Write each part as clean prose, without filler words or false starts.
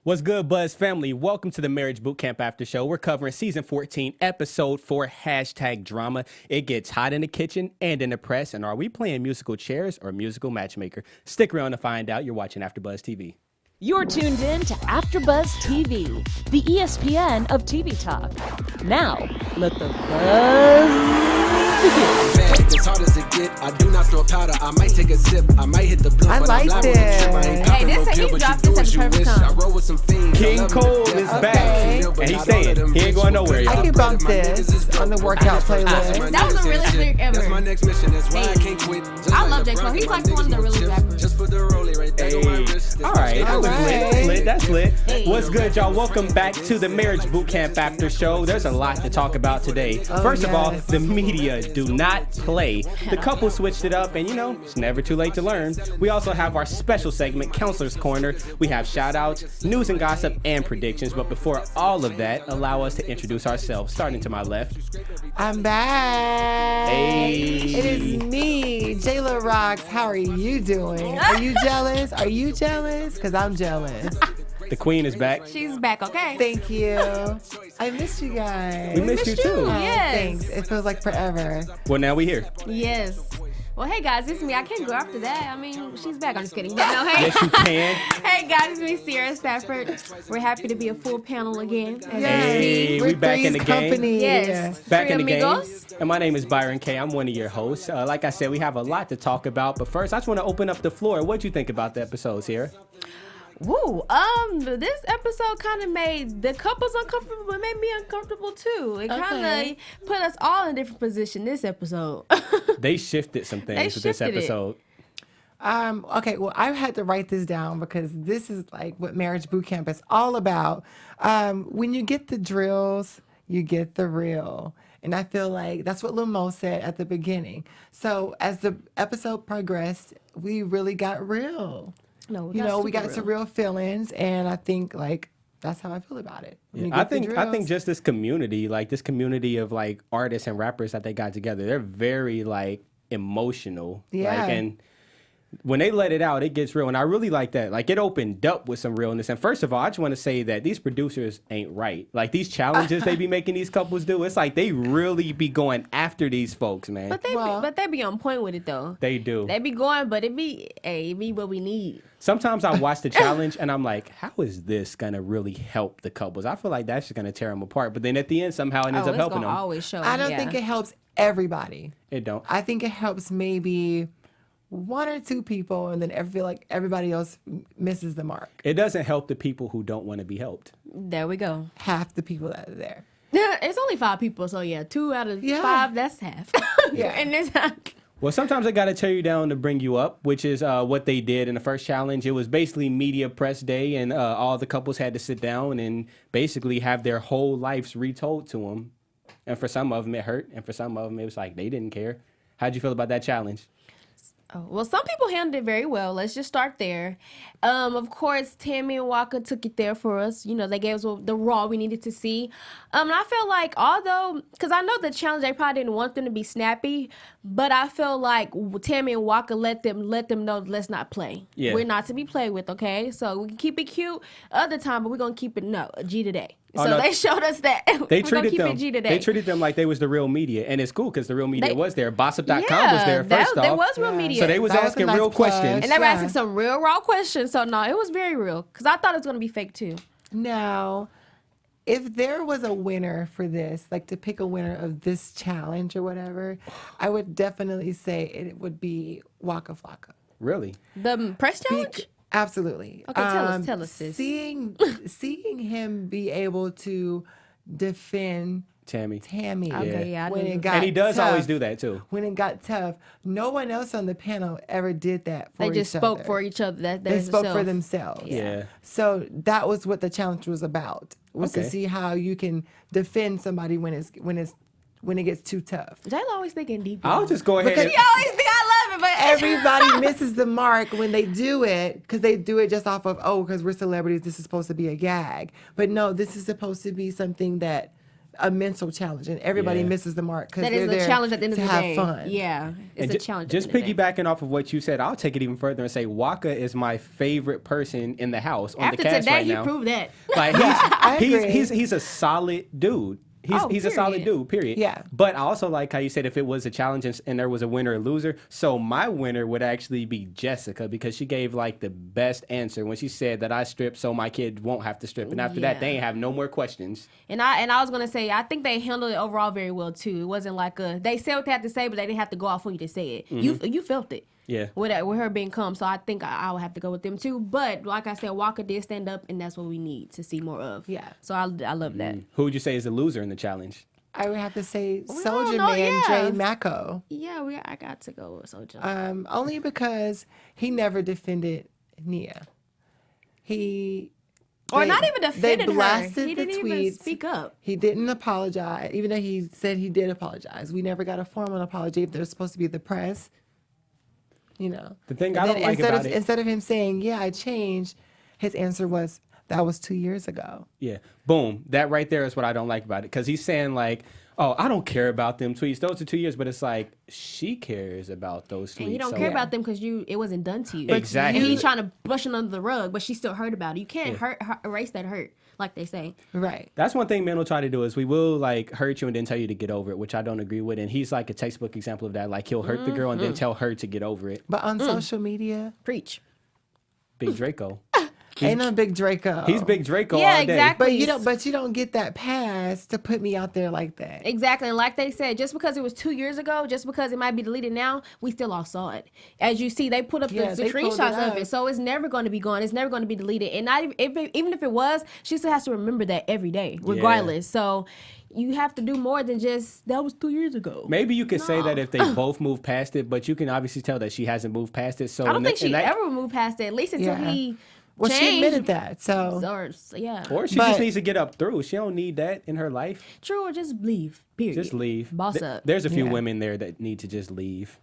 What's good, Buzz family? Welcome to the Marriage Bootcamp After Show. We're covering season 14, episode 4, #drama. It gets hot in the kitchen and in the press. And are we playing musical chairs or musical matchmaker? Stick around to find out. You're watching AfterBuzz TV. You're tuned in to AfterBuzz TV, the ESPN of TV talk. Now, let the buzz begin. As hard as it get, I do not store powder. I might take a sip, I might hit the blunt. I like this. Hey, he dropped this at the perfect time. I roll with some fiends. King Cole is back, and he's saying he ain't going nowhere, y'all. I can bump this on the workout playlist. That was the realest lyric ever. That's my next mission. That's why I can't quit. I love Draco. He's like one of the realest rappers. Just put the rollie right there on my wrist. All right, that was lit. That's lit. Hey. What's good, y'all? Welcome back to the Marriage Bootcamp After Show. There's a lot to talk about today. First of all, the media do not play. The couple switched it up, and you know, it's never too late to learn. We also have our special segment, Counselor's Corner. We have shout-outs, news and gossip, and predictions. But before all of that, allow us to introduce ourselves. Starting to my left. I'm back. Hey. It is me, Jayla Rocks. How are you doing? Are you jealous? Are you jealous? Because I'm jealous. The queen is back. She's back, okay? Thank you. I missed you guys. We missed you too. Yes. Thanks. It feels like forever. Well, now we here. Yes. Well, hey guys, it's me. I can't go after that. I mean, she's back. I'm just kidding. But no, hey. Yes, you can. Hey guys, it's me, Sierra Stafford. We're happy to be a full panel again. As you Hey, see. we We're back in the Three's game. company. Yes. Back Three in the game. amigos. And my name is Byron K. I'm one of your hosts. Like I said, we have a lot to talk about. But first, I just want to open up the floor. What'd you think about the episodes here? Woo. This episode kind of made the couples uncomfortable, but made me uncomfortable too. It kind of put us all in a different position this episode. They shifted some things with this shifted it. episode. Okay, well, I had to write this down because this is like what Marriage Bootcamp is all about. When you get the drills, you get the real. And I feel like that's what Lil Mo said at the beginning. So as the episode progressed, we really got real. No, We got some real feelings, and I think like that's how I feel about it. When you I get the think drills. just this community of like artists and rappers that they got together, they're very like emotional. Yeah. Like, and when they let it out, it gets real. And I really like that. Like, it opened up with some realness. And first of all, I just want to say that these producers ain't right. Like, these challenges they be making these couples do, it's like they really be going after these folks, man. But they be on point with it though. They do. They be going, but it be what we need. Sometimes I watch the challenge and I'm like, how is this going to really help the couples? I feel like that's just going to tear them apart. But then at the end, somehow it ends up helping them. Always show. I don't think it helps everybody. It don't. I think it helps maybe one or two people, and then I feel like everybody else misses the mark. It doesn't help the people who don't want to be helped. There we go. Half the people that are there. It's only 5 people, so yeah, 2 out of 5, that's half. Yeah. And there's Well, sometimes I got to tear you down to bring you up, which is what they did in the first challenge. It was basically media press day, and all the couples had to sit down and basically have their whole lives retold to them. And for some of them, it hurt, and for some of them, it was like they didn't care. How'd you feel about that challenge? well, some people handled it very well. Let's just start there. Of course, Tammy and Waka took it there for us. You know, they gave us the raw we needed to see. And I feel like, although, because I know the challenge, they probably didn't want them to be snappy, but I feel like Tammy and Waka let them know, let's not play. Yeah. We're not to be played with, okay? So we can keep it cute other time, but we're going to keep it, a G today. Oh, So no. they showed us that. They We're gonna treated keep them. it G today. They treated them like they was the real media, and it's cool because the real media They- was there. Gossip.com was there first there off. was real media. So they was That was a asking nice real plug. questions. And they were Yeah. asking some real raw questions. So no, it was very real. Because I thought it was going to be fake too. Now, if there was a winner for this, like to pick a winner of this challenge or whatever, I would definitely say it would be Waka Flocka. Really? The press challenge? Absolutely. Okay, tell us, sis. Seeing him be able to defend Tammy. Okay, yeah, I when knew. it got And he does tough, always do that too. When it got tough, no one else on the panel ever did that for They each just spoke other. for each other. They spoke for themselves. Yeah. So that was what the challenge was about. Was Okay. to see how you can defend somebody when it gets too tough. Jayla always thinking deep. I'll just go ahead and... She always think I love it, but Everybody misses the mark when they do it because they do it just off of, because we're celebrities, this is supposed to be a gag. But no, this is supposed to be something that a mental challenge, and everybody Yeah. misses the mark because That they're is there a challenge at the end of to the have day. fun. Yeah, it's And a challenge. Just at the end of the day. piggybacking off of what you said, I'll take it even further and say Waka is my favorite person in the house on After the cast today, right he now. proved that. Like I he's agree. he's a solid dude. He's a solid period. dude, period. Yeah. But I also like how you said if it was a challenge and there was a winner or loser. So my winner would actually be Jessica because she gave like the best answer when she said that I stripped so my kid won't have to strip. And after that, they ain't have no more questions. And I was gonna say, I think they handled it overall very well too. It wasn't like they said what they had to say, but they didn't have to go off for you to say it. You felt it. Yeah. With her being calm, so I think I would have to go with them too. But like I said, Walker did stand up, and that's what we need to see more of. Yeah. So I love that. Who would you say is the loser in the challenge? I would have to say don't Soulja know, Man yeah. Jay Mako. Yeah, I got to go with Soulja. Only because he never defended Nia. Or They- not even defended they her. blasted He the didn't even tweets. speak up. He didn't apologize, even though he said he did apologize. We never got a formal apology. If there's supposed to be the press, you know. The thing And I don't then like about it- instead of him saying, "Yeah, I changed," his answer was, "That was 2 years ago." Yeah. Boom. That right there is what I don't like about it. Because he's saying like, oh, I don't care about them tweets. Those are 2 years. But it's like, she cares about those tweets. And you don't So- care about them because it wasn't done to you. Exactly. And he's trying to brush it under the rug, but she still heard about it. You can't erase that hurt, like they say. Right. That's one thing men will try to do is we will like hurt you and then tell you to get over it, which I don't agree with. And he's like a textbook example of that. Like he'll hurt the girl and then tell her to get over it. But on social media, Preach. Big Draco. ain't no Big Draco. He's Big Draco Yeah, all day. exactly. But you don't get that pass to put me out there like that. Exactly. And like they said, just because it was 2 years ago, just because it might be deleted now, we still all saw it. As you see, they put up Yeah, the they pulled it screenshots of up. it. So it's never going to be gone. It's never going to be deleted. And not even if it was, she still has to remember that every day, regardless. So you have to do more than just, that was 2 years ago. Maybe you could say that if they both move past it, but you can obviously tell that she hasn't moved past it. So I don't in think that- in she that- ever moved past it, at least until Yeah. he Well, she changed. admitted that. So Or, yeah. Or she But- just needs to get up through. She don't need that in her life. True, or just leave. Period. Just leave. Boss up. There's a few Yeah. women there that need to just leave.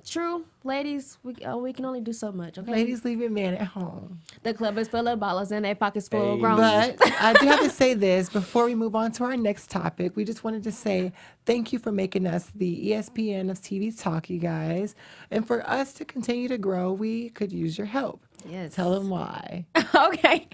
True, ladies, we can only do so much, okay? ladies leaving men at home. The club is full of ballers and their pockets full of Hey. grown. But I do have to say this before we move on to our next topic. We just wanted to say thank you for making us the ESPN of TV talk, you guys. And for us to continue to grow, we could use your help. Yes. Tell them why. Okay.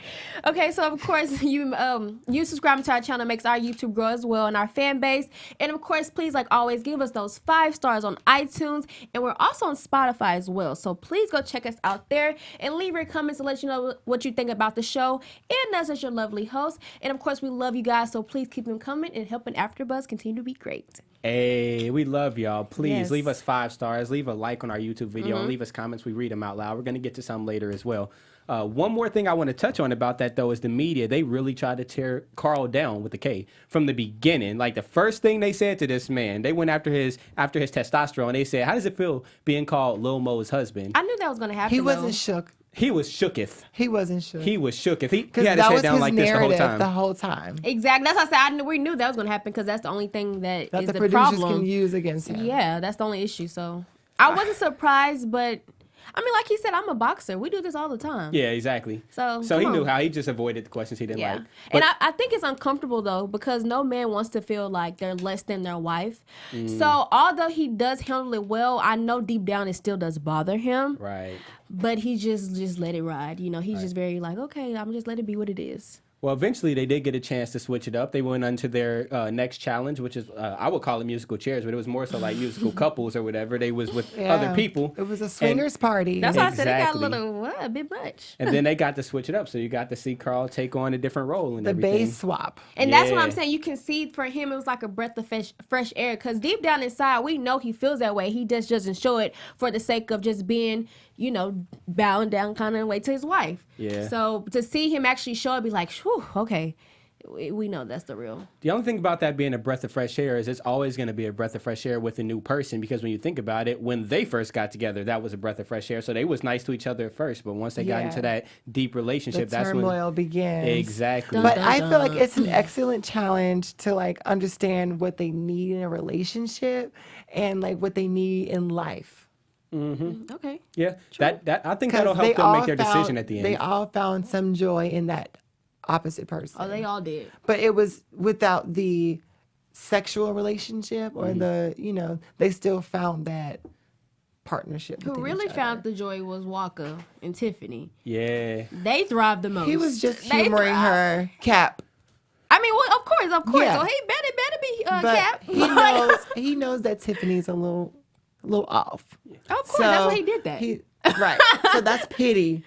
So of course you subscribing to our channel makes our YouTube grow as well and our fan base. And of course, please, like always, give us those 5 stars on iTunes, and we're also on Spotify as well. So please go check us out there and leave your comments to let you know what you think about the show and us as your lovely host. And of course, we love you guys, so please keep them coming and helping AfterBuzz continue to be great. Hey, we love y'all. Please Yes. leave us 5 stars. Leave a like on our YouTube video and leave us comments. We read them out loud. We're going to get to some later as well. One more thing I want to touch on about that, though, is the media. They really tried to tear Carl down with the K from the beginning. Like the first thing they said to this man, they went after his testosterone. They said, "How does it feel being called Lil Mo's husband?" I knew that was gonna happen. He though. wasn't shook. He was shooketh. He wasn't shook. He was shooketh. He Because had his that head was down his like this the whole narrative time. the whole time. Exactly. That's why I said we knew that was gonna happen because that's the only thing that That is the the producers problem. can use against him. Yeah, that's the only issue. So I wasn't surprised, but I mean, like he said, I'm a boxer. We do this all the time. Yeah, exactly. So, he come knew on. how. He just avoided the questions he didn't Yeah. like. And But- I think it's uncomfortable, though, because no man wants to feel like they're less than their wife. So although he does handle it well, I know deep down it still does bother him. Right. But he just let it ride. You know, he's just very like, okay, I'm just let it be what it is. Well, eventually they did get a chance to switch it up. They went on to their next challenge, which is, I would call it musical chairs, but it was more so like musical couples or whatever. They was with other Yeah. people. It was a swingers party. That's why I said it got a Exactly. little, a bit much. And then they got to switch it up. So you got to see Carl take on a different role and the everything. bass swap. And that's what I'm Yeah. saying. You can see for him, it was like a breath of fresh air. Because deep down inside, we know he feels that way. He just doesn't show it for the sake of just being, you know, bowing down kind of way to his wife. Yeah. So to see him actually show it, be like, whew, okay, we know that's the real. The only thing about that being a breath of fresh air is it's always going to be a breath of fresh air with a new person, because when you think about it, when they first got together, that was a breath of fresh air. So they was nice to each other at first, but once they got Yeah. into that deep The relationship, that's turmoil when begins. exactly. But I feel like it's an excellent challenge to like understand what they need in a relationship and like what they need in life. Okay. Yeah, that I think 'Cause that'll they help them all make their decision found- at the end. They all found some joy in that opposite person. Oh, they all did. But it was without the sexual relationship or they still found that partnership. Who within really each found other. the joy was Walker and Tiffany. Yeah. They thrived the most. He was just They humoring thrived. her. Cap. I mean, well, of course. Yeah. So he better be But Cap. he knows that Tiffany's a little off. Of course, that's why he did that. Right. So that's pity.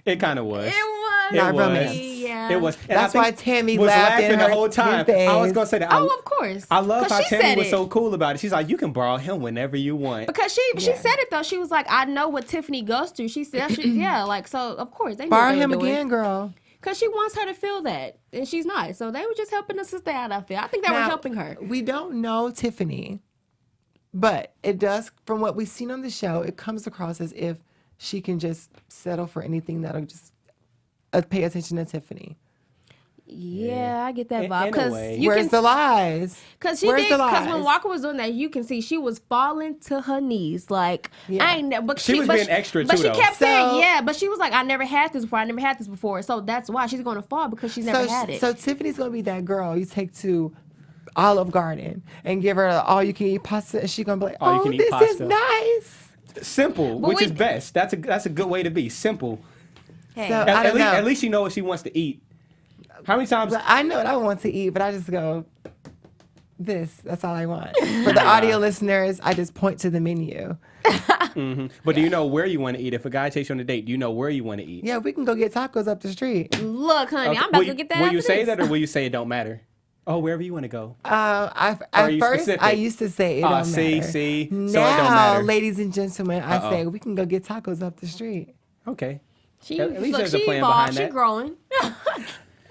It kind of was. It was. It Not was. romance. Yeah. It was. And That's I why think Tammy was laughed in laughing the her whole time. face. I was gonna say that. Oh, of course. I love 'Cause how she Tammy said was it. so cool about it. She's like, you can borrow him whenever you want. Because she said it though. She was like, I know what Tiffany goes through. She said, so of course they knew Borrow what they him were doing. again, girl. Because she wants her to feel that, and she's not. So they were just helping the sister out. I feel. I think they were Now, helping her. We don't know Tiffany, but it does, from what we've seen on the show, it comes across as if she can just settle for anything that'll just pay attention to Tiffany. Yeah, I get that In- vibe. in a Because way. you Where's can, the lies? because she Where's did. the Because when lies? Walker was doing that, you can see she was falling to her knees. Like I ain't. But She was being extra, But too, she though. kept saying, So- yeah. But she was like, I never had this before. I never had this before. So that's why she's going to fall because she's never had it. So Tiffany's gonna be that girl you take to Olive Garden and give her all you can eat pasta, and she's gonna be like, All you "Oh, can eat this is pasta." nice." Simple, But which we- is best. That's a good way to be. Simple. Hey. So- I don't know. At least she knows what she wants to eat. How many times? But I know what I want to eat, but I just go, this. That's all I want. For the audio listeners, I just point to the menu. But do you know where you want to eat? If a guy takes you on a date, do you know where you want to eat? Yeah, we can go get tacos up the street. Look, honey, Okay, I'm about will to you- get that. Will after you say this. that, or will you say it don't matter? Oh, wherever you want to go. At Are you first, specific? I used to say it don't See, matter. see. So it Now, don't matter. ladies and gentlemen, I say we can go get tacos up the street. Okay. She, At least look, there's a she plan evolved. behind She that. growing.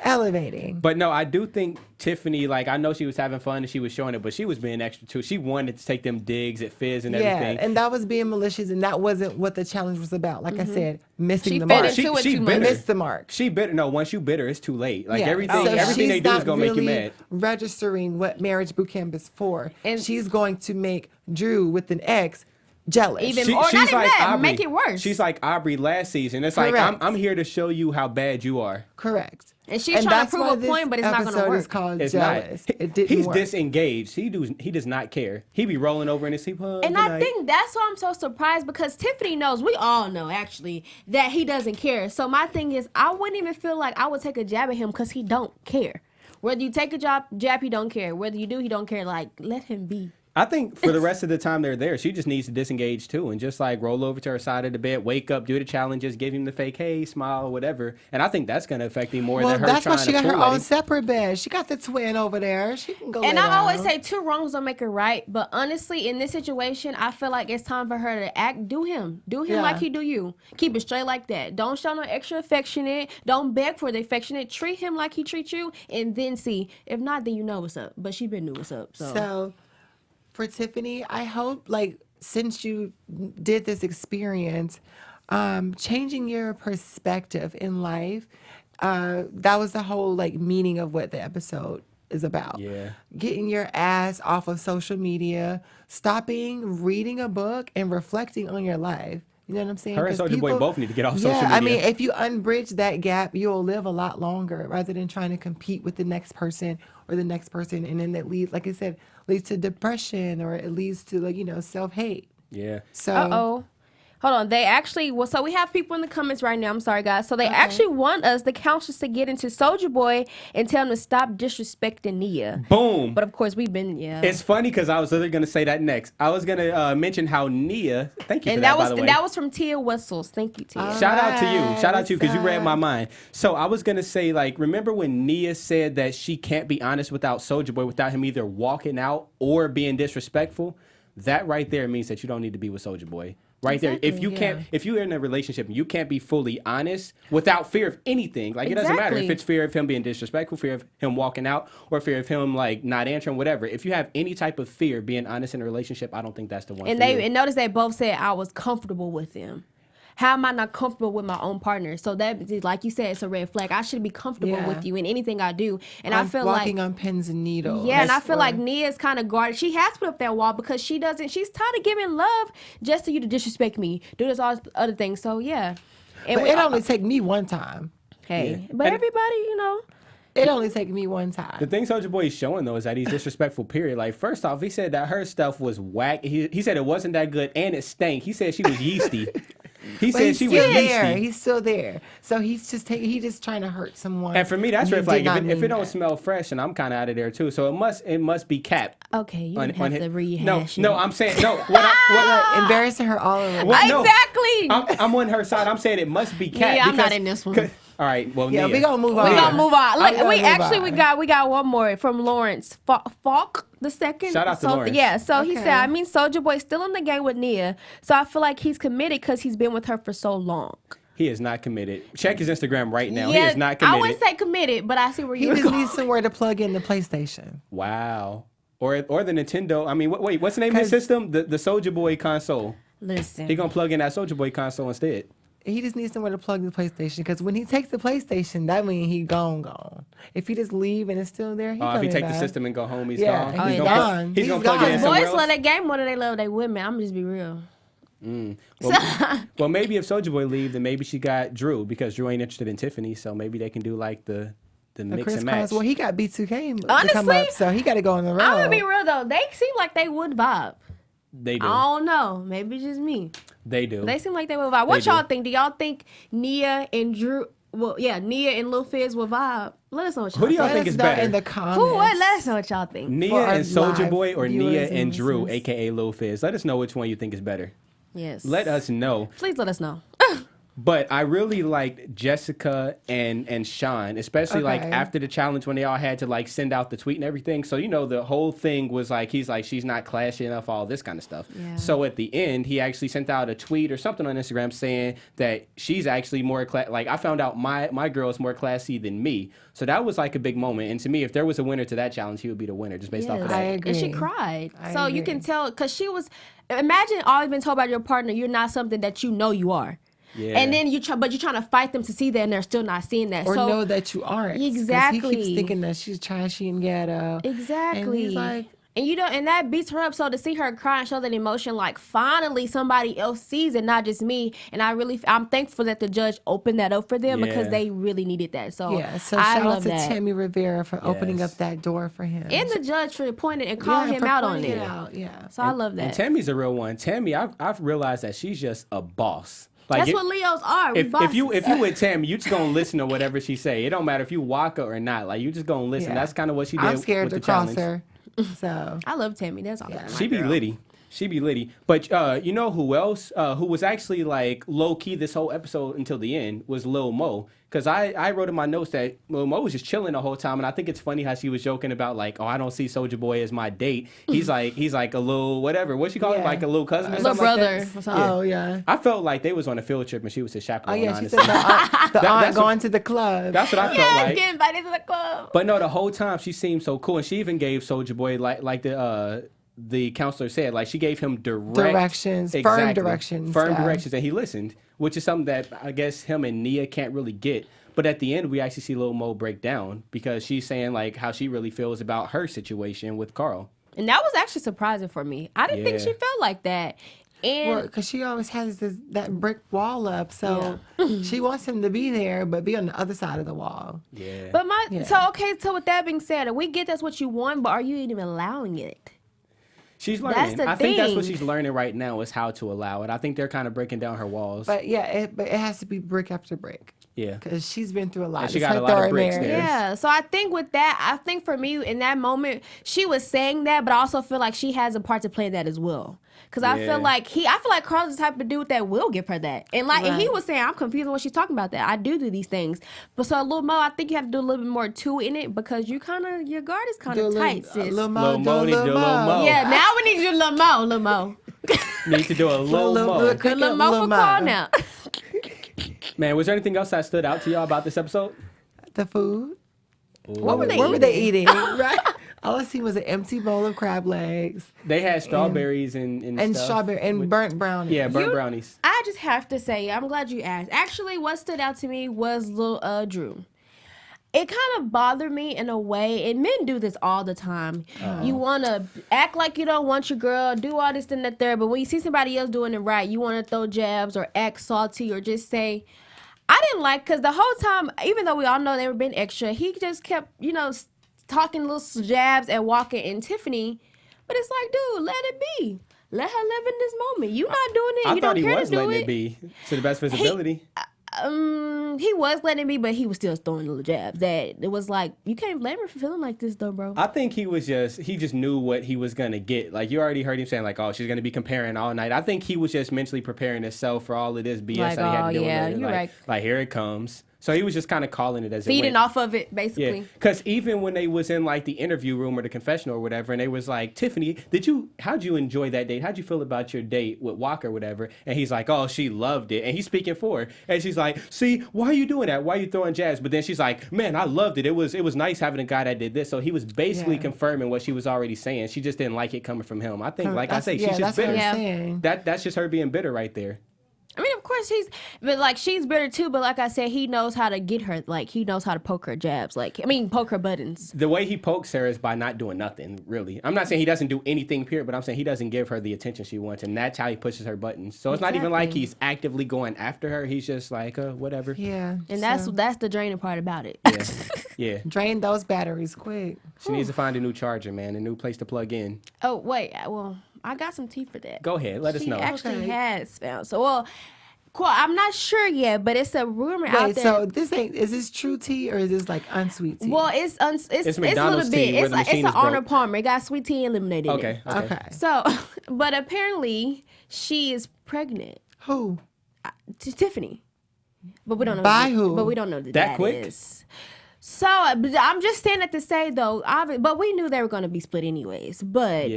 Elevating. But no, I do think Tiffany, like, I know she was having fun and she was showing it, but she was being extra too. She wanted to take them digs at Fizz and everything. And that was being malicious, and that wasn't what the challenge was about. Like I said, missing She the fed mark. into it too much. bitter. Missed the mark. She bitter. No, once you bitter, it's too late. Like Yeah. everything, So everything they she's do is not gonna make you really mad. registering what marriage boot camp is for, And- she's going to make Drew with an ex jealous. Even or not even that, make it worse. She's like Aubrey last season. It's like Correct. I'm here to show you how bad you are. Correct. And she's trying to that's prove why a this point, but it's not gonna episode work. Is called It's jealous. not. It didn't He's work. disengaged. He does not care. He be rolling over in his sleep. And I think that's why I'm so surprised because Tiffany knows, we all know actually, that he doesn't care. So my thing is, I wouldn't even feel like I would take a jab at him because he don't care. Whether you take a jab, he don't care. Whether you do, he don't care. Like, let him be. I think for the rest of the time they're there, she just needs to disengage too and just like roll over to her side of the bed, wake up, do the challenges, give him the fake hey, smile, whatever. And I think that's gonna affect him more Well, than her that's why trying she to got her pull at own him. separate bed. She got the twin over there. She can go. And lay I always down. say 2 wrongs don't make it right. But honestly, in this situation, I feel like it's time for her to act. Do him Yeah. like he do you. Keep it straight like that. Don't show no extra affectionate. Don't beg for the affectionate. Treat him like he treats you, and then see. If not, then you know what's up. But she been knew what's up. So, for Tiffany, I hope, like, since you did this experience, changing your perspective in life, that was the whole, like, meaning of what the episode is about. Yeah. Getting your ass off of social media, stopping, reading a book, and reflecting on your life. You know what I'm saying? Her and 'Cause Soulja Boy both need to get off social I mean, media. if you unbridge that gap, you'll live a lot longer rather than trying to compete with the next person or the next person. And then that leads, like I said, leads to depression or it leads to, like, self-hate. Yeah. So, Hold on. They actually, so we have people in the comments right now. I'm sorry, guys. So they actually want us, the counselors, to get into Soulja Boy and tell him to stop disrespecting Nia. Boom. But of course, we've been, It's funny because I was literally going to say that next. I was going to mention how Nia, thank you for And that, that was by the way. that was from Tia Whistles. Thank you, Tia. Shout out to you. Shout out to you because you read What's my up? mind. So I was going to say, like, remember when Nia said that she can't be honest without Soulja Boy without him either walking out or being disrespectful? That right there means that you don't need to be with Soulja Boy. Right there. If you can't, if you're in a relationship and you can't be fully honest without fear of anything, like it doesn't matter if Exactly. it's fear of him being disrespectful, fear of him walking out, or fear of him like not answering, whatever. If you have any type of fear being honest in a relationship, I don't think that's the one. And for you. and notice they both said I was comfortable with them. How am I not comfortable with my own partner? So that, like you said, it's a red flag. I should be comfortable Yeah. with you in anything I do. And I I'm feel like walking on pins and needles. yeah, and I feel like Nia's kind of guarded. She has put up that wall because she's tired of giving love just for you to disrespect me, do this all this other things. So yeah, and But it only take me one time. Hey, Yeah. but And- everybody, It only take me one time. The thing Soulja Boy is showing though is that he's disrespectful. Period. Like first off, he said that her stuff was whack. He said it wasn't that good and it stank. He said she was yeasty. He But said he's she still was there. yeasty. He's still there. So he's just trying to hurt someone. And for me, that's he red flag. did not If it mean don't that. smell fresh, and I'm kind of out of there too. So it must be capped. okay, you on- don't on have it. to rehash No, it. I'm saying no. What Embarrassing her all over. What? No. Exactly. I'm on her side. I'm saying it must be capped. Yeah, I'm not because- in this one. 'cause- All right. Well, Yeah, Nia. we gonna move on. We gonna move on. Look, gonna we move actually on. we got one more from Lawrence Falk the second. Shout out to So- Lawrence. Yeah, so he Okay. said, I mean, Soulja Boy still in the game with Nia, so I feel like he's committed because he's been with her for so long. He is not committed. Check his Instagram right now. yeah, He is not I committed. wouldn't say committed, but I see where He you're just going. needs somewhere to plug in the PlayStation. Wow. Or the Nintendo. I mean, wait. What's the name of the 'Cause- system? The Soulja Boy console. Listen, He gonna plug in that Soulja Boy console instead. He just needs somewhere to plug the PlayStation because when he takes the PlayStation, that means he gone. If he just leave and it's still there, If he take the system and go home, he's Yeah, gone. he's gonna gone. He's He's gonna plug it in gone. somewhere boys else. love that game more than they love their women. I'm just be real. Well, maybe if Soulja Boy leave, then maybe she got Drew because Drew ain't interested in Tiffany, so maybe they can do like the mix Chris and match. Cross, well, he got B2k to come Honestly, up, so he got to go on the road. I'm gonna be real though. They seem like they would vibe. They do. I don't know. Maybe it's just me. They do. They seem like they would vibe. What They y'all do. think? Do y'all think Nia and Drew? Well, yeah, Nia and Lil Fizz will vibe. Let us know what y'all Who do y'all think. think is Let us know better? in the comments. Who? What? Let us know what y'all think. Nia for our and Soulja live Boy or Nia viewers and and Drew, listeners. aka Lil Fizz? Let us know which one you think is better. Yes. Let us know. Please let us know. But I really liked Jessica and Sean, especially like Okay. after the challenge when they all had to like send out the tweet and everything. So the whole thing was like he's like she's not classy enough, all this kind of stuff. Yeah. So at the end, he actually sent out a tweet or something on Instagram saying that she's actually more like I found out my girl is more classy than me. So that was like a big moment. And to me, if there was a winner to that challenge, he would be the winner just based off of Yes. that. I And she agree. cried. I So you agree. can tell because she was. Imagine always been told by your partner you're not something that you know you are. Yeah. And then you're trying to fight them to see that, and they're still not seeing that. Or so know that you aren't. 'Cause Exactly. He keeps thinking that she's trashy and ghetto. Exactly. And he's like, and that beats her up. So to see her cry and show that emotion, like finally somebody else sees it, not just me. And I'm thankful that the judge opened that up for them because Yeah. they really needed that. So yeah. So I shout out love to that. Tammy Rivera for opening Yes. up that door for him. And the judge for pointing and calling Yeah, him for out on pointing it. out, yeah. So I love that. And Tammy's a real one. Tammy, I've realized that she's just a boss. Like That's it- what Leos are. We if you bosses. with Tammy, you just gonna listen to whatever she say. It don't matter if you walk her or not. Like you just gonna listen. Yeah. That's kind of what she did. I'm scared with to the cross challenge. her. So I love Tammy. That's all. Yeah. She be litty. She be litty. But you know who else? Who was actually like low key this whole episode until the end was Lil Mo. Because I wrote in my notes that Lil Mo was just chilling the whole time, and I think it's funny how she was joking about like, oh, I don't see Soulja Boy as my date. He's like a little whatever. What she call him? Yeah. Like a little cousin or Little something like brother. that? or something. Oh yeah. I felt like they was on a field trip and she was his Oh chaperone. yeah. She honestly. said the aunt that's going what- to the club. That's what I felt Yes, like. get invited to the club. But no, the whole time she seemed so cool, and she even gave Soulja Boy like the counselor said, like she gave him Directions, firm directions, firm yeah. directions, and he listened, which is something that I guess him and Nia can't really get. But at the end, we actually see Lil Mo break down because she's saying like how she really feels about her situation with Carl. And that was actually surprising for me. I didn't think Yeah. she felt like that. And Because she always has that brick wall up, so she wants him to be there, but be on the other side of the wall. Yeah. but Yeah. so with that being said, we get that's what you want, but are you even allowing it? She's That's learning. the I think that's what thing. she's learning right now is how to allow it. I think they're kind of breaking down her walls. But yeah, but it has to be brick after brick Yeah. because she's been through a lot. And she It's got her a lot of third bricks marriage. there. Yeah. So I think with that, I think for me in that moment, she was saying that, but I also feel like she has a part to play in that as well. Because I Yeah. feel like Carl's the type of dude that will give her that. And and he Right. was saying, I'm confused on what she's talking about that. I do these things. But so Lil Mo, I think you have to do a little bit more too in it because your guard is kind Do a of little- tight, sis. Lil Mo, Lil do Mo a need to Lil do a Lil Mo. Yeah, now we need you Lil Mo. Need to do a Lil Mo. Lil- Good Lil Lil Mo for Mo. call now. Man, was there anything else that stood out to y'all about this episode? The food. What were they What were they eating? eating? Right. All I seen was an empty bowl of crab legs They had strawberries and and stuff. strawberry and burnt brownies. Yeah, burnt brownies. I just have to say, I'm glad you asked. Actually, what stood out to me was Lil Drew. It kind of bothered me in a way, and men do this all the time. You want to act like you don't want your girl, do all this and that there, but when you see somebody else doing it right, you want to throw jabs or act salty or just say, I didn't like, because the whole time, even though we all know they were being extra, he just kept, talking little jabs at Walker and Tiffany. But it's like, dude, let it be. Let her live in this moment. You not doing it. I You thought don't he care was to do letting it. it be to the best of his ability. He was letting it be, but he was still throwing little jabs. That it was like, you can't blame her for feeling like this, though, bro. I think he just knew what he was gonna get. Like, you already heard him saying, like, oh, she's gonna be comparing all night. I think he was just mentally preparing himself for all of this BS Like, that he had to deal yeah, with. you're right. Like, here it comes. So he was just kind of calling it as it Feeding went. off of it, basically. Yeah, because even when they was in like the interview room or the confessional or whatever, and they was like, Tiffany, how'd you enjoy that date? How'd you feel about your date with Walker or whatever? And he's like, oh, she loved it. And he's speaking for her. And she's like, see, why are you doing that? Why are you throwing jabs? But then she's like, man, I loved it. It was nice having a guy that did this. So he was basically confirming what she was already saying. She just didn't like it coming from him. I think, like I say, she's just bitter. That's just her being bitter right there. I mean, of course she's bitter too, but like I said, he knows how to get her. Like, he knows how to poke her jabs. Poke her buttons. The way he pokes her is by not doing nothing, really. I'm not saying he doesn't do anything, period, but I'm saying he doesn't give her the attention she wants, and that's how he pushes her buttons. So it's not even like he's actively going after her. He's just like, whatever. Yeah. And that's the draining part about it. Yeah. Yeah. Drain those batteries quick. She needs to find a new charger, man, a new place to plug in. Oh, wait. Well, I got some tea for that. Go ahead. Let us know. She actually has found. So, well, cool. I'm not sure yet, but it's a rumor out there. So is this true tea or is this like unsweet tea? Well, it's a McDonald's little tea bit. where the It's machine an is broke. Arnold Palmer. It got sweet tea and lemonade in it. Okay. So, but apparently she is pregnant. Who? To Tiffany. But we don't know. By who? But we don't know who That that quick? is. So, but I'm just saying that to say though, but we knew they were going to be split anyways. But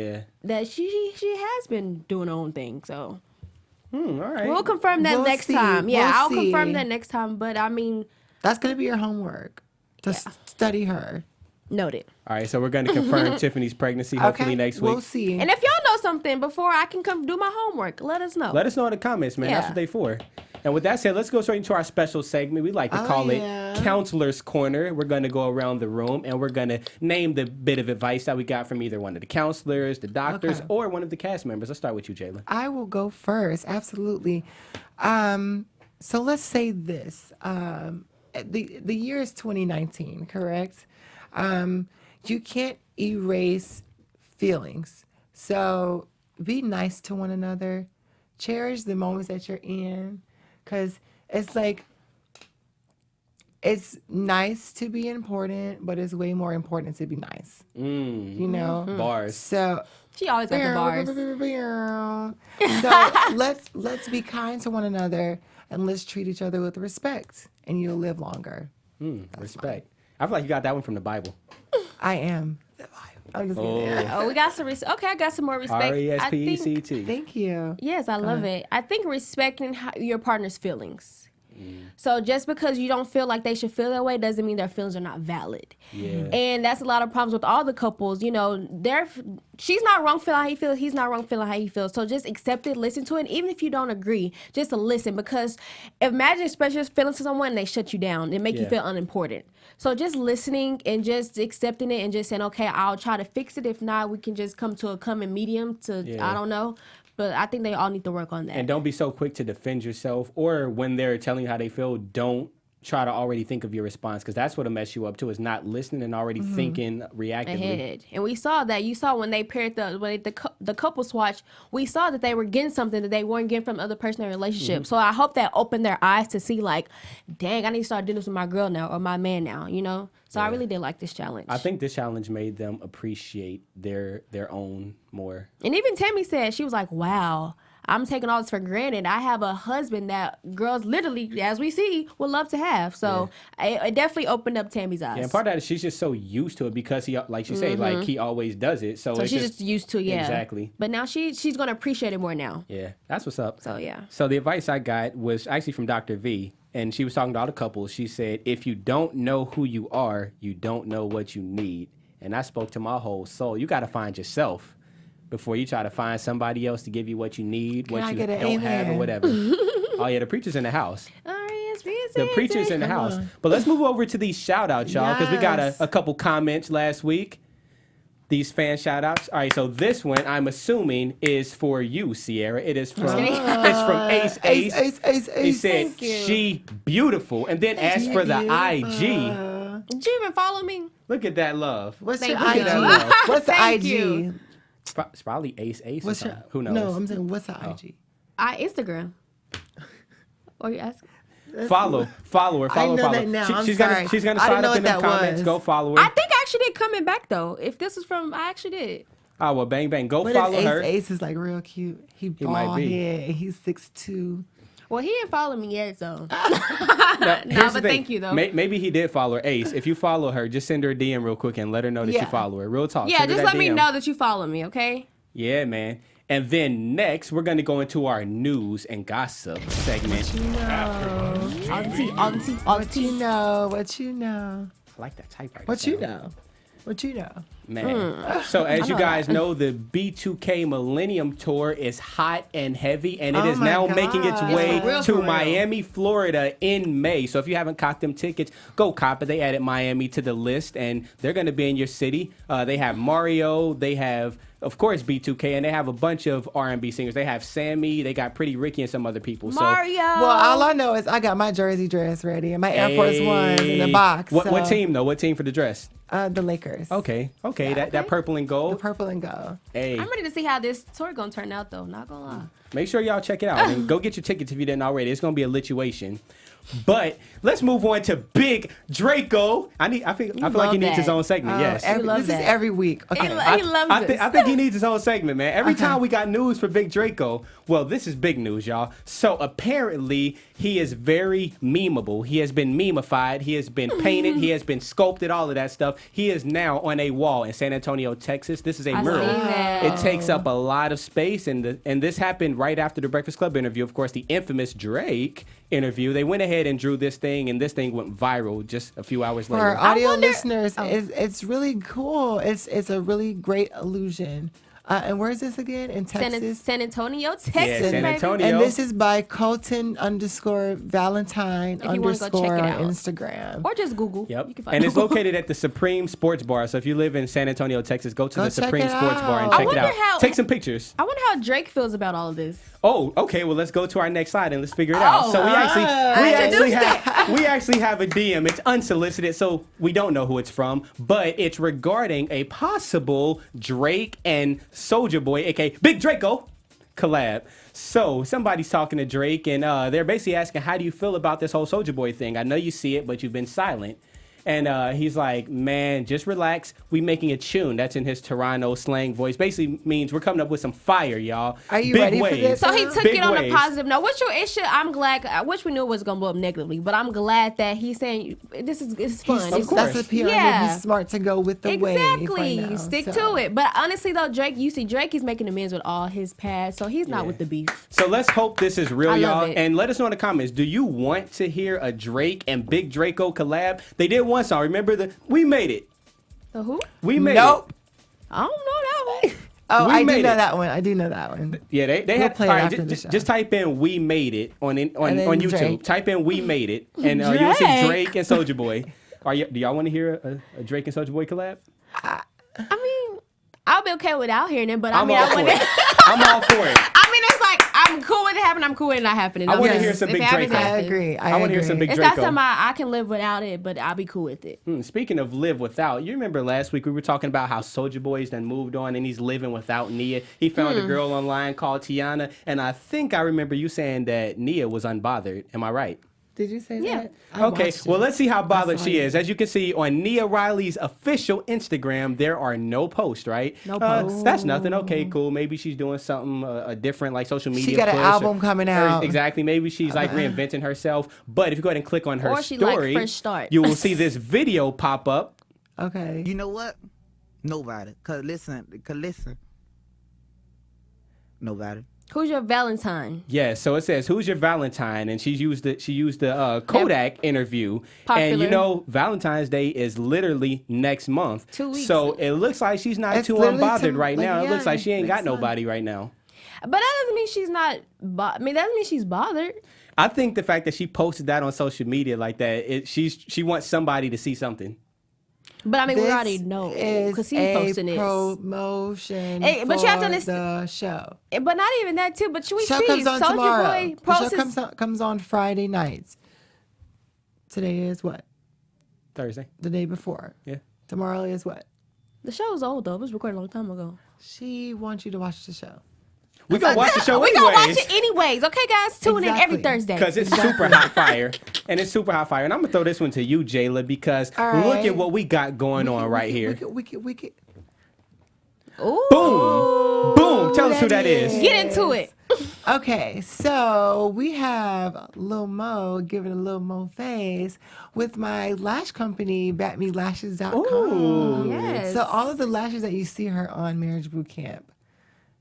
that she has been doing her own thing. So, all right. we'll confirm that next time. Yeah, I'll see. confirm that next time. But I mean, that's gonna be your homework to study her. noted. All right, so we're going to confirm Tiffany's pregnancy hopefully next week. We'll see. And if y'all know something before I can come do my homework, let us know. Let us know in the comments, man. Yeah. That's what they for. And with that said, let's go straight into our special segment. We like to call it Counselor's Corner. We're going to go around the room and we're going to name the bit of advice that we got from either one of the counselors, the doctors, or one of the cast members. Let's start with you, Jayla. I will go first. Absolutely. So let's say this. The year is 2019, correct? You can't erase feelings. So be nice to one another. Cherish the moments that you're in. Because it's like, it's nice to be important, but it's way more important to be nice. You know? Bars. So She always got the bars. So let's be kind to one another and let's treat each other with respect, and you'll live longer. Respect. I feel like you got that one from the Bible. I am. I'm just kidding. Oh, we got some respect. Okay, I got some more respect. R-E-S-P-E-C-T. Thank you. Yes, I love it. I think respecting your partner's feelings. So just because you don't feel like they should feel that way doesn't mean their feelings are not valid. Yeah. And that's a lot of problems with all the couples. You know, she's not wrong feeling how he feels. He's not wrong feeling how he feels. So just accept it, listen to it. Even if you don't agree, just to listen. Because imagine expressing your feelings to someone and they shut you down. They make you feel unimportant. So just listening and just accepting it and just saying, okay, I'll try to fix it. If not, we can just come to a common medium I don't know. But I think they all need to work on that. And don't be so quick to defend yourself, or when they're telling you how they feel, don't try to already think of your response, because that's what'll mess you up too, is not listening and already thinking reactively. Ahead. And we saw that. You saw when they paired the couple swatch, we saw that they were getting something that they weren't getting from the other person in a relationship. So I hope that opened their eyes to see, like, dang, I need to start doing this with my girl now or my man now, you know? So I really did like this challenge. I think this challenge made them appreciate their own more. And even Tammy said, she was like, wow, I'm taking all this for granted. I have a husband that girls literally, as we see, would love to have. So it definitely opened up Tammy's eyes. Yeah, and part of that is she's just so used to it because he, like you say, like he always does it. So it's she's just used to, Exactly. But now she's going to appreciate it more now. Yeah, that's what's up. So, yeah. So the advice I got was actually from Dr. V, and she was talking to all the couples. She said, if you don't know who you are, you don't know what you need. And that spoke to my whole soul. You got to find yourself before you try to find somebody else to give you what you need, what you don't have, or whatever. Oh, yeah, the preacher's in the house. The preacher's in the house. But let's move over to these shout-outs, y'all, because we got a couple comments last week. these fan shout outs. All right, so this one I'm assuming is for you, Sierra. It is from it's from Ace. He said she beautiful, and then asked for the IG. Did you even follow me? Look at that love. What's Thank your you. IG? What's the Thank IG? you. It's probably Ace. What's or your, something. Who knows? No, I'm saying, what's the IG? Instagram. Or you asking? Follow her. I know that now. I'm she's sorry. She's gonna I sign didn't know up in what the that comments. was. Go follow her. I think I actually did coming back though. If this was from, I actually did. Oh well, bang bang. Go What follow if her. Ace is like real cute? He might bald be. head. And he's 6'2". Well, he didn't follow me yet, so. Now, here's but the thing. thank you though. Maybe he did follow her. Ace. If you follow her, just send her a DM real quick and let her know that you Yeah. follow her. Real talk. Yeah, Send her just that let me DM. know that you follow me, okay? Yeah, man. And then next, we're gonna go into our news and gossip segment. What you know? What you know? I like that typewriter. What you sound. know? What you know? Man. So as you guys know, the B2k Millenium Tour is hot and heavy, and it Oh is my now making its God. way It's for real, to for real. Miami, Florida in May. So if you haven't caught them tickets, go cop it. They added Miami to the list, and they're going to be in your city. They have Mario. They have, of course, B2k, and they have a bunch of R&B singers. They have Sammy. They got Pretty Ricky and some other people. Mario. Well, all I know is I got my jersey dress ready and my Air Force Ones in the box. What so, team, though? What team for the dress? The Lakers. Okay. That purple and The gold. purple and gold. Hey. I'm ready to see how this tour gonna turn out, though. Not gonna lie. Make sure y'all check it out and go get your tickets if you didn't already. It's gonna be a lituation. But let's move on to Big Draco. I feel like love he needs that. his own segment. Yes. love This that. is every week. Okay. He loves this. I think he needs his own segment, man. Every Okay. time we got news for Big Draco, well, this is big news, y'all. So apparently he is very memeable. He has been memeified. He has been painted. He has been sculpted. All of that stuff. He is now on a wall in San Antonio, Texas. This is a I mural. seen that. It takes up a lot of space, and this happened right after the Breakfast Club interview. Of course, the infamous Drake interview. They went ahead and drew this thing, and this thing went viral just a few hours For later. our audio wonder- listeners, it's really cool. It's a really great illusion. And where is this again? In Texas. San Antonio, Texas, Yeah, San baby. Antonio. And this is by Colton_Valentine If you wanna go check it on out. Instagram. Or just Google. Yep. You can find And it. it's located at the Supreme Sports Bar. So if you live in San Antonio, Texas, go to Go the check Supreme it Sports Bar and out. I check it wonder out. how- Take some pictures. I wonder how Drake feels about all of this. Oh, okay. Well, let's go to our next slide and let's figure it out. Oh, So we actually introduced have a DM. It's unsolicited, so we don't know who it's from, but it's regarding a possible Drake and Soulja Boy, aka Big Draco, collab. So somebody's talking to Drake, and they're basically asking, how do you feel about this whole Soulja Boy thing? I know you see it, but you've been silent. And he's like, man, just relax. We making a tune. That's in his Toronto slang voice. Basically means we're coming up with some fire, y'all. Are you Big ready for waves. this? So he took Big it on waves. a positive note, which I'm glad. I wish we knew it was gonna blow up negatively, but I'm glad that he's saying it's fun. Of It's- course. That's what PR Yeah. He's smart to go with the wave. Exactly. Right now, Stick so. to it. But honestly, though, Drake is making amends with all his past, so he's not Yeah. with the beef. So let's hope this is real, I love y'all. it. And let us know in the comments. Do you want to hear a Drake and Big Draco collab? They did one song. Remember We Made It. So who? We Made Nope. It. I don't know that one. Oh, We I do made know it. that one. I do know that one. Yeah, they We'll had. play it all right, after the show. just type in "We Made It" on then YouTube. Drake. Type in "We Made It," and you'll see Drake. Drake and Soulja Boy. Do y'all want to hear a Drake and Soulja Boy collab? I mean, I'll be okay without hearing it, but I'm I all for want it. I'm all for it. I mean, it's like I'm cool with it happening. I'm cool with it not happening. I wanna Yes. hear some If Big it happens, Draco. it I happens. agree. I wanna hear some Big It's Draco. not something I can live without it, but I'll be cool with it. Speaking of live without, you remember last week we were talking about how Soulja Boy's done moved on and he's living without Nia. He found a girl online called Tiana, and I think I remember you saying that Nia was unbothered. Am I right? Did you say Yeah. that? I Okay, watched well, it. let's see how bothered saw she it. is. As you can see on Nia Riley's official Instagram, there are no posts, right? No posts. That's nothing. Okay, cool. Maybe she's doing something a different, like social media. She got an push album coming out. Exactly. Maybe she's like reinventing herself. But if you go ahead and click on her Or she like story, fresh start. you will see this video pop up. Okay. You know what? Nobody. Cause listen. Nobody. Who's your Valentine? Yeah, so it says, "Who's your Valentine?" And she used the Kodak interview, and you Popular. know Valentine's Day is literally next month. 2 weeks. So it looks like she's not It's too literally unbothered right like, now. It yeah, looks like she ain't got next month. nobody right now. But that doesn't mean she's not. That doesn't mean she's bothered. I think the fact that she posted that on social media like that, she wants somebody to see something. But I mean, we This already know is because he's posting this. promotion Hey, but you have to for understand- the show. But not even that too. But we Show see comes on Soulja tomorrow. Boy The posts show comes on Friday nights. Today is what? Thursday. The day before. Yeah. Tomorrow is what? The show's old though. It was recorded a long time ago. She wants you to watch the show. We gonna watch the show We gonna watch anyways. it anyways. Okay, guys, tune in every Exactly. Thursday. Because it's super hot fire. And it's super hot fire. And I'm going to throw this one to you, Jayla, because All look right. at what we got going on right here. We could. Ooh. Boom. Boom. Tell us who that is. Get into it. Okay, so we have Lil Mo giving a Lil Mo face with my lash company, batmelashes.com. Ooh. Yes. So all of the lashes that you see her on Marriage Boot Camp,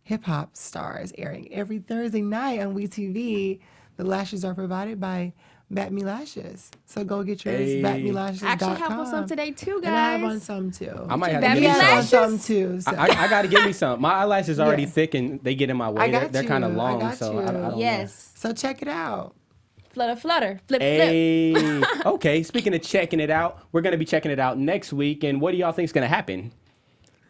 Hip Hop Stars, airing every Thursday night on WeTV. The lashes are provided by Bat Me Lashes. So go get yours, Hey. batmelashes.com. I actually have on some today too, guys. And I have on some too. I might have Bat to Me get me Lashes? some. on some too. So. I got to give me some. My eyelashes are already Yeah. thick and they get in my way. I got They're kind of you. I long, got so you. I don't Yes. So check it out. Flutter, flutter, flip, flip. Hey. Okay, speaking of checking it out, we're going to be checking it out next week. And what do y'all think is going to happen?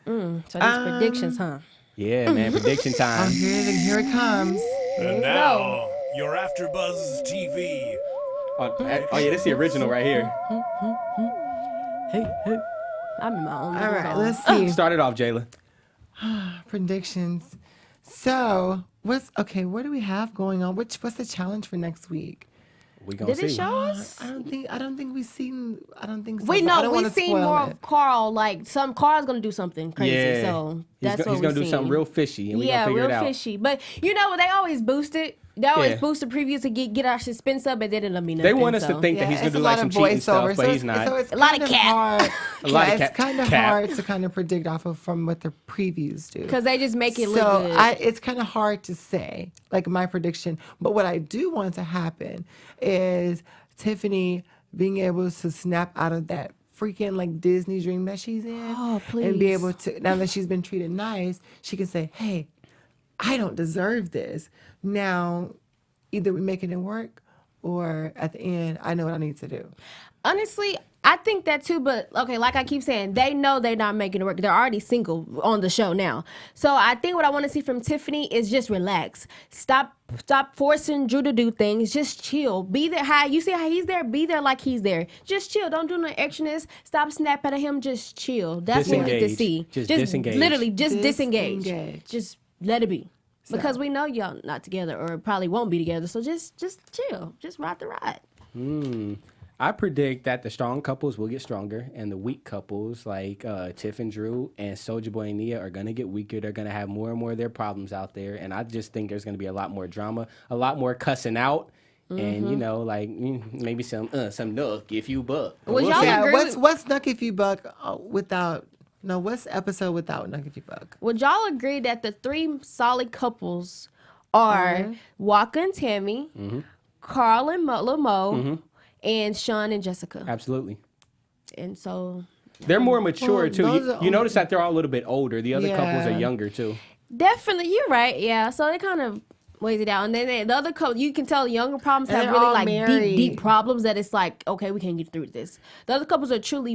So these predictions, huh? Yeah, man, prediction Oh, time. here it comes. And now, your AfterBuzz TV. Oh, yeah, this is the original right here. I'm in my own All little right, zone. let's see. Start it off, Jayla. Predictions. So, what do we have going on? What's the challenge for next week? We gonna Did it see. show us? I don't think we've seen. I don't think so. We but I know don't we wanna seen spoil more it. of Carl. Like Carl's gonna do something crazy. Yeah. So that's he's what gonna we do something real fishy, and we gonna figure real it out. fishy. But you know they always boost it. They always Yeah. boost the previews to get our suspense up, and they didn't let me know. They want us to think that Yeah, he's gonna it's do a like lot some of cheating stuff, voiceover, but so he's not. So it's A lot kind of of cap. hard. A lot of it's cap- kind of cap. hard to kind of predict off of from what the previews do. because they just make it look So good. it's kind of hard to say, like my prediction. But what I do want to happen is Tiffany being able to snap out of that freaking like Disney dream that she's in, Oh, and be please. able to, now that she's been treated nice, she can say, "Hey, I don't deserve this." Now, either we making it work, or at the end, I know what I need to do. Honestly, I think that too, but okay, like I keep saying, they know they're not making it work. They're already single on the show now. So I think what I want to see from Tiffany is just relax. Stop forcing Drew to do things. Just chill. Be there. How you see how he's there? Be there like he's there. Just chill. Don't do no extraness. Stop snapping at him. Just chill. That's what we need to Disengage. see. Just disengage. Literally, just disengage. Disengage. Just let it be. Because we know y'all not together or probably won't be together. So just chill. Just ride the ride. I predict that the strong couples will get stronger, and the weak couples like Tiff and Drew and Soulja Boy and Nia are gonna get weaker. They're gonna have more and more of their problems out there, and I just think there's gonna be a lot more drama, a lot more cussing out, and you know, like maybe some nook if you buck. Was We'll y'all see. Yeah, agree what's Nuck If You Buck without? No, what's episode without Nuck If You Buck? Would y'all agree that the three solid couples are Waka and Tammy, Carl and Lil Mo, and Sean and Jessica? Absolutely. And so They're more mature Well, too. those You, are you notice that they're all a little bit older. The other couples Yeah. are younger too. definitely, you're right. Yeah, so it kind of weighs it out. And then the other couple, you can tell the younger problems And have they're really all like married. deep problems that it's like, okay, we can't get through this. The other couples are truly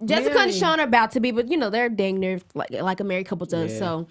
Jessica and Married. Sean are about to be, but you know they're dang near like a married couple does. Yeah. So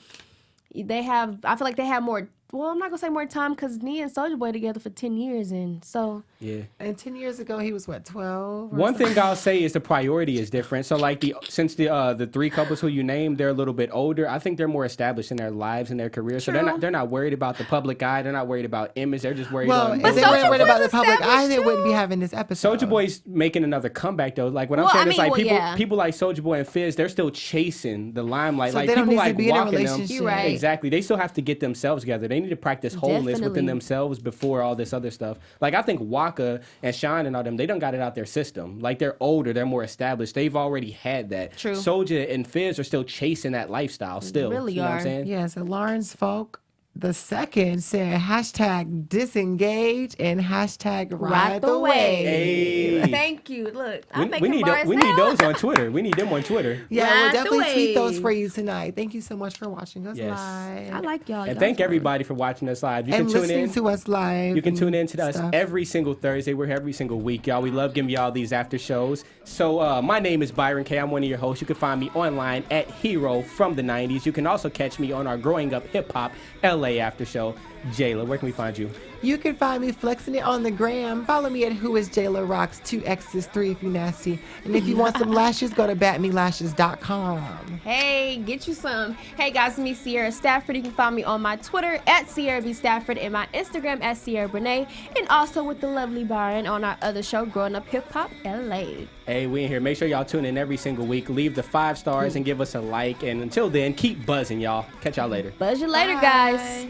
they have. I feel like they have more. Well, I'm not gonna say more time because Nia and Soulja Boy together for 10 years, and so Yeah. And 10 years ago, he was what, 12? or One something? thing I'll say is the priority is different. So like since the three couples who you named, they're a little bit older. I think they're more established in their lives and their careers. So True. they're not worried about the public eye. They're not worried about image. They're just worried Well, on. if they Soulja weren't worried about the Boy's public eye, they established wouldn't be too. having this episode. Soulja Boy's making another comeback though. Like what I'm Well, saying I is mean, like well, yeah. people like Soulja Boy and Fizz, they're still chasing the limelight. So like they don't people need to like be in a walking them. relationship. You're right. Exactly. They still have to get themselves together. They need to practice wholeness within Definitely. themselves before all this other stuff. Like I think Waka and Sean and all them, they done got it out their system. Like they're older, they're more established. They've already had that. True. Soulja and Fizz are still chasing that lifestyle still. Really you know what I'm are. saying? Yeah, so Lawrence Folk, the second said hashtag disengage and hashtag ride Ride the the wave. Hey. Thank you. Look, I'm We making need bars we now. need those on Twitter. We need them on Twitter. Yeah, Ride we'll the definitely tweet those wave. for you tonight. Thank you so much for watching us Yes. live. I like y'all. And y'all thank fun. everybody for watching us live. You and can tune listening in. to us live. You can tune and in to us stuff. every single Thursday. We're here every single week, y'all. We love giving y'all these after shows. So my name is Byron K. I'm one of your hosts. You can find me online at Hero from the 90s. You can also catch me on our Growing Up Hip Hop LA after show. Jayla, where can we find you? You can find me flexing it on the gram. Follow me at WhoIsJayla Rocks, 2 X's, 3 if you nasty. And if you want some lashes, go to batmelashes.com. Hey, get you some. Hey guys, it's me, Sierra Stafford. You can find me on my Twitter at Sierra B. Stafford and my Instagram at Sierra Brene. And also with the lovely Byron on our other show, Growing Up Hip Hop LA. Hey, we in here. Make sure y'all tune in every single week. Leave the 5 stars and give us a like. And until then, keep buzzing, y'all. Catch y'all later. Buzz you later, guys.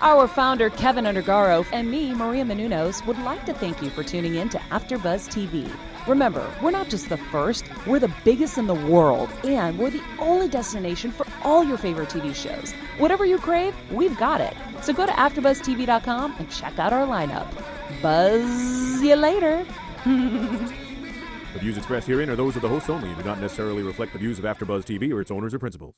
Our founder, Keven Undergaro, and me, Maria Menounos, would like to thank you for tuning in to AfterBuzz TV. Remember, we're not just the first, we're the biggest in the world, and we're the only destination for all your favorite TV shows. Whatever you crave, we've got it. So go to AfterBuzzTV.com and check out our lineup. Buzz you later. The views expressed herein are those of the hosts only and do not necessarily reflect the views of AfterBuzz TV or its owners or principals.